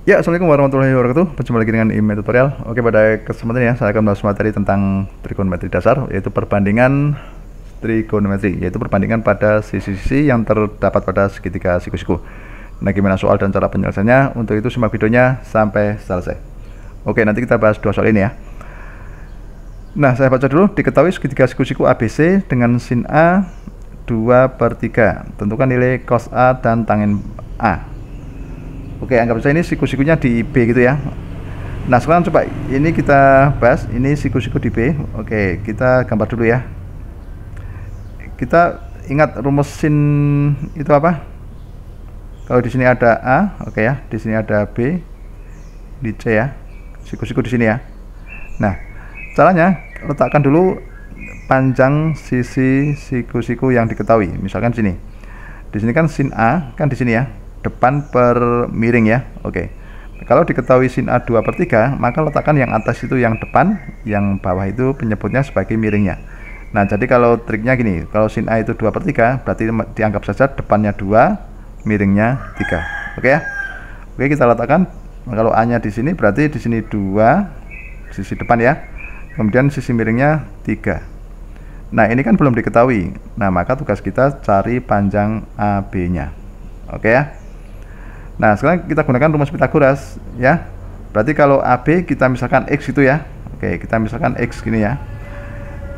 Ya, assalamualaikum warahmatullahi wabarakatuh. Berjumpa lagi dengan IME Tutorial. Oke, pada kesempatan ini ya, saya akan bahas materi tentang trigonometri dasar, yaitu perbandingan trigonometri, yaitu perbandingan pada sisi-sisi yang terdapat pada segitiga siku-siku. Nah, gimana soal dan cara penyelesaiannya? Untuk itu simak videonya sampai selesai. Oke, nanti kita bahas dua soal ini ya. Nah, saya baca dulu. Diketahui segitiga siku-siku ABC dengan sin A 2/3. Tentukan nilai cos A dan tangen A. Oke, anggap saja ini siku-sikunya di B gitu ya. Nah, sekarang coba ini kita bahas, ini siku-siku di B. Oke, kita gambar dulu ya. Kita ingat rumus sin itu apa? Kalau di sini ada A, oke ya, di sini ada B, di C ya. Siku-siku di sini ya. Nah, caranya letakkan dulu panjang sisi siku-siku yang diketahui. Misalkan sini. Di sini kan sin A kan di sini ya. Depan per miring ya. Oke. Kalau diketahui sin A 2/3, maka letakkan yang atas itu yang depan, yang bawah itu penyebutnya sebagai miringnya. Nah, jadi kalau triknya gini, kalau sin A itu 2/3, berarti dianggap saja depannya 2, miringnya 3. Oke ya. Oke, kita letakkan. Kalau A-nya di sini berarti di sini 2 sisi depan ya. Kemudian sisi miringnya 3. Nah, ini kan belum diketahui. Nah, maka tugas kita cari panjang AB-nya. Oke ya. Nah, sekarang kita gunakan rumus Pythagoras ya. Berarti kalau AB kita misalkan X itu ya. Oke, kita misalkan X gini ya.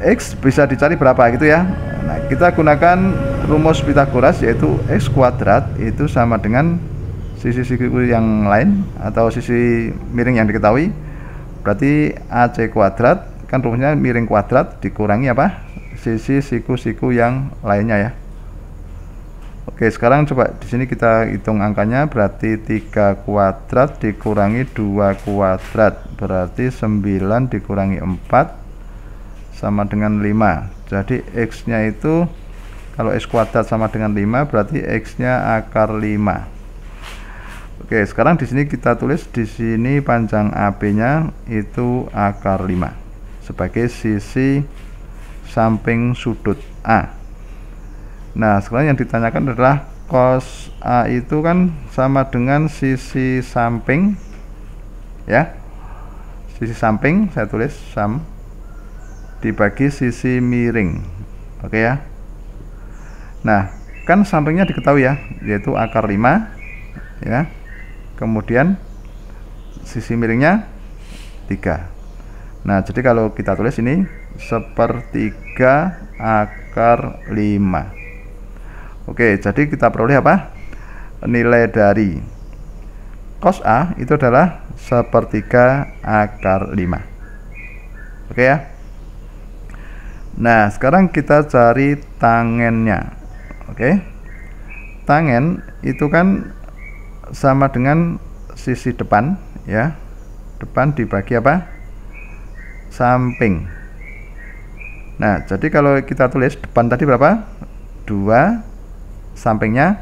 X bisa dicari berapa gitu ya. Nah, kita gunakan rumus Pythagoras, yaitu X kuadrat itu sama dengan sisi-sisi yang lain atau sisi miring yang diketahui. Berarti AC kuadrat, kan rumusnya miring kuadrat dikurangi apa? Sisi siku-siku yang lainnya ya. Oke, sekarang coba di sini kita hitung angkanya, berarti 3 kuadrat dikurangi 2 kuadrat, berarti 9 dikurangi 4 sama dengan 5. Jadi X-nya itu kalau X kuadrat sama dengan 5, berarti X-nya akar 5. Oke, sekarang di sini kita tulis di sini panjang AB-nya itu akar 5 sebagai sisi samping sudut A. Nah, sekarang yang ditanyakan adalah cos A itu kan sama dengan sisi samping ya. Sisi samping saya tulis sam dibagi sisi miring. Oke ya. Nah, kan sampingnya diketahui ya, yaitu akar 5 ya. Kemudian sisi miringnya 3. Nah, jadi kalau kita tulis ini 1/3 akar 5. Oke, jadi kita peroleh apa? Nilai dari cos A itu adalah 1/3 akar 5. Oke ya. Nah, sekarang kita cari tangennya. Oke. Tangen itu kan sama dengan sisi depan ya. Depan dibagi apa? Samping. Nah, jadi kalau kita tulis depan tadi berapa? 2, sampingnya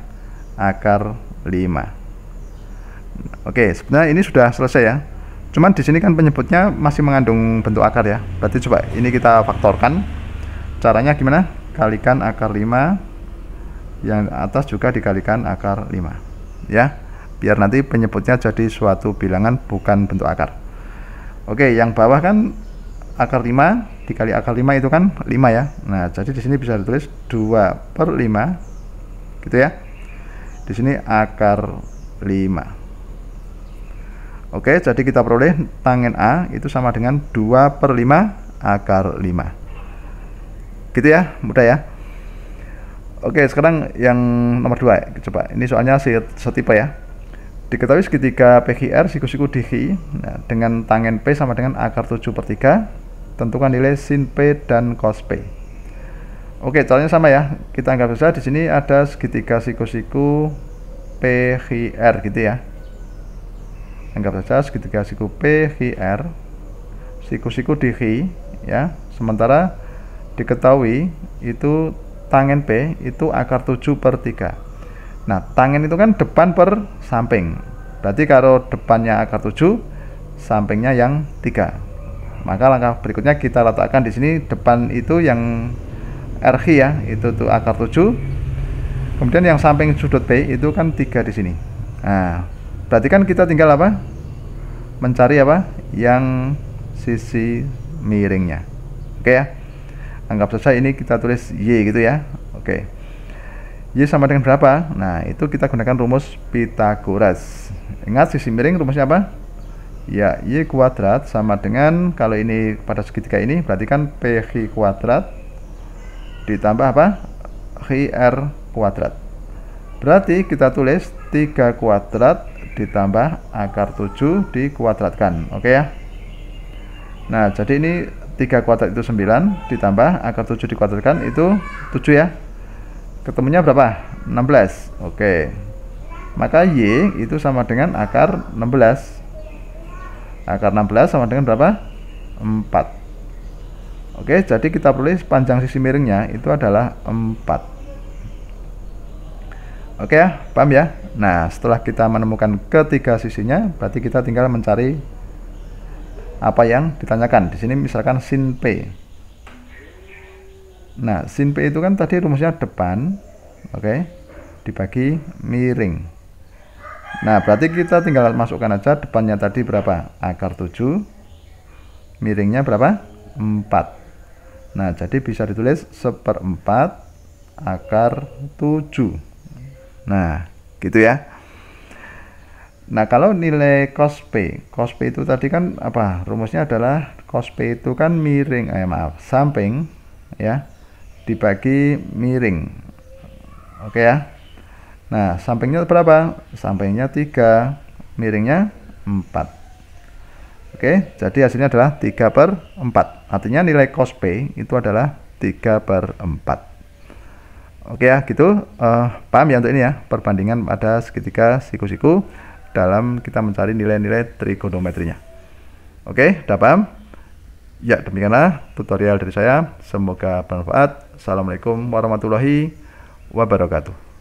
akar 5. Oke, sebenarnya ini sudah selesai ya. Cuman di sini kan penyebutnya masih mengandung bentuk akar ya. Berarti coba ini kita faktorkan. Caranya gimana? Kalikan akar 5, yang atas juga dikalikan akar 5 ya. Biar nanti penyebutnya jadi suatu bilangan bukan bentuk akar. Oke, yang bawah kan akar 5 dikali akar 5 itu kan 5 ya. Nah, jadi di sini bisa ditulis 2/5 gitu ya. Di sini akar 5. Oke, jadi kita peroleh tangen A itu sama dengan 2/5 akar 5. Gitu ya, mudah ya. Oke, sekarang yang nomor 2. Coba, ini soalnya setipe ya. Diketahui segitiga PQR siku-siku DI, nah, dengan tangen P sama dengan akar 7/3. Tentukan nilai sin P dan cos P. Oke, caranya sama ya. Kita anggap saja di sini ada segitiga siku-siku PQR gitu ya. Anggap saja segitiga siku PQR, siku-siku DI ya. Sementara diketahui itu tangen P itu akar 7/3. Nah, tangen itu kan depan per samping. Berarti kalau depannya akar 7, sampingnya yang 3. Maka langkah berikutnya kita letakkan di sini depan itu yang RG ya, itu tuh akar 7. Kemudian yang samping sudut P itu kan 3 di sini. Nah, berarti kan kita tinggal apa? Mencari apa? Yang sisi miringnya. Oke ya. Anggap saja ini kita tulis Y gitu ya. Oke. Y sama dengan berapa? Nah, itu kita gunakan rumus Pythagoras. Ingat sisi miring rumusnya apa? Ya, Y kuadrat sama dengan, kalau ini pada segitiga ini berarti kan PX kuadrat ditambah apa? XR kuadrat. Berarti kita tulis 3 kuadrat ditambah akar 7 dikuadratkan. Oke ya. Nah, jadi ini 3 kuadrat itu 9 ditambah akar 7 dikuadratkan itu 7 ya. Ketemunya berapa? 16. Oke. Maka Y itu sama dengan akar 16. Akar 16 sama dengan berapa? 4. Oke, jadi kita tulis panjang sisi miringnya itu adalah 4. Oke ya, paham ya? Nah, setelah kita menemukan ketiga sisinya, berarti kita tinggal mencari apa yang ditanyakan. Di sini misalkan sin P. Nah, sin P itu kan tadi rumusnya depan, oke, dibagi miring. Nah, berarti kita tinggal masukkan aja depannya tadi berapa? Akar 7, miringnya berapa? 4. Nah, jadi bisa ditulis 1/4 akar 7. Nah, gitu ya. Nah, kalau nilai cos P itu tadi kan apa? Rumusnya adalah cos P itu kan miring, samping ya, dibagi miring. Oke ya. Nah, sampingnya berapa? Sampingnya 3, miringnya 4. Oke, jadi hasilnya adalah 3/4. Artinya nilai cos P itu adalah 3/4. Oke ya, gitu. Paham ya untuk ini ya, perbandingan pada segitiga siku-siku dalam kita mencari nilai-nilai trigonometrinya. Oke, udah paham? Ya, demikianlah tutorial dari saya. Semoga bermanfaat. Assalamualaikum warahmatullahi wabarakatuh.